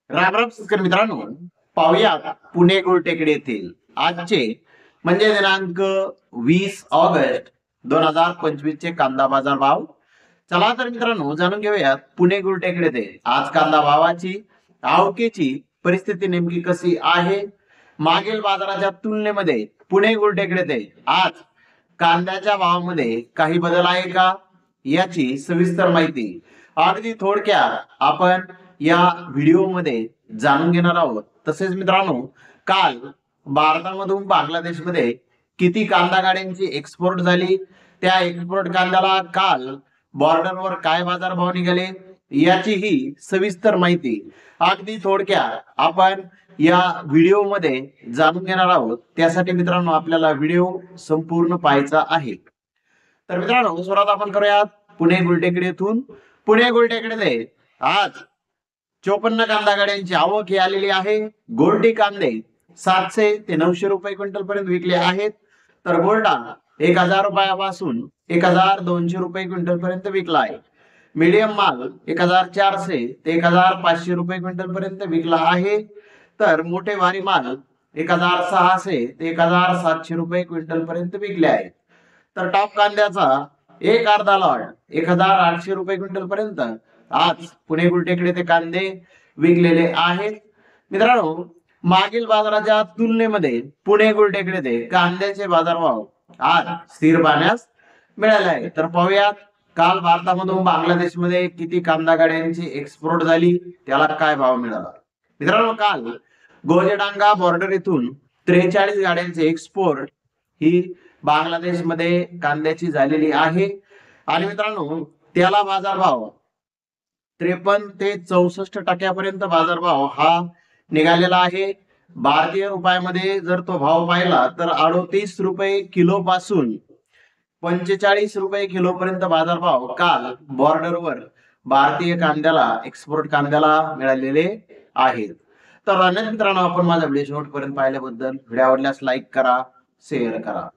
राम राम शेतकरी मित्रांनो, पाहुयात पुणे गुलटेकडी येथील आजचे म्हणजे दिनांक 20 ऑगस्ट 2025 चे कांदा बाजार भाव. चला तर मित्रांनो, जाणून घेऊयात पुणे गुलटेकडी येथे आज कांदा भावाची आवकेची परिस्थिती नेमकी कशी आहे. मागील बाजाराच्या तुलनेमध्ये पुणे गुलटेकडी येथे आज कांद्याच्या भावामध्ये काही बदल आहे का, याची सविस्तर माहिती अगदी थोडक्यात आपण या व्हिडिओमध्ये जाणून घेणार आहोत. तसेच मित्रांनो, काल भारतामधून बांगलादेशमध्ये किती कांदा गाड्यांची एक्सपोर्ट झाली, त्या एक्सपोर्ट कांद्याला काल बॉर्डरवर काय बाजारभाव निघाले, याचीही सविस्तर माहिती अगदी थोडक्यात आपण या व्हिडिओमध्ये जाणून घेणार आहोत. त्यासाठी मित्रांनो आपल्याला व्हिडिओ संपूर्ण पाहायचा आहे. तर मित्रांनो, सुरुवात आपण करूयात पुणे गुलटेकडी येथून. पुणे गुलटेकडीमध्ये आज 54 कांदा गाड्यांची आवक ही आलेली आहे. गोल्डी कांदे 700 ते 900 रुपये क्विंटल पर्यंत विकले आहेत. तर गोल्डा 1000 रुपयापासून 1200 रुपये क्विंटल पर्यंत विकला आहे. मीडियम माल 1400 ते 1500 रुपये क्विंटल पर्यंत विकला आहे. तर मोठे भारी माल 1600 ते 1700 रुपये क्विंटल पर्यंत विकले आहेत. तर टॉप कांद्याचा एक अर्धा लॉट 1800 रुपये क्विंटल पर्यंत आज पुणे गुलटेकडी ते कांदे विकलेले आहेत. मित्रांनो, मागील बाजाराच्या तुलनेमध्ये पुणे गुलटेकडी ते कांद्याचे बाजारभाव आज स्थिर पाहण्यास मिळाले आहे. तर पाहूयात काल भारतामधून बांगलादेशमध्ये किती कांदा गाड्यांची एक्सपोर्ट झाली, त्याला काय भाव मिळाला. मित्रांनो, काल गोजेडांगा बॉर्डर येथून 43 गाड्यांचे एक्सपोर्ट ही बांगलादेशमध्ये कांद्याची झालेली आहे. आणि मित्रांनो, त्याला बाजारभाव 53 ते 64% बाजारभाव हा निघालेला आहे. भारतीय रुपयामध्ये जर तो भाव पाहिला तर 38 रुपये किलो पासून 45 रुपये किलो पर्यंत बाजारभाव काल बॉर्डरवर भारतीय कांद्याला एक्सपोर्ट कांद्याला मिळालेले आहेत. तर अनेक मित्रांनो, आपण माझा व्हिडिओ शेवटपर्यंत पाहिल्याबद्दल व्हिडिओ आवडल्यास लाईक करा, शेअर करा.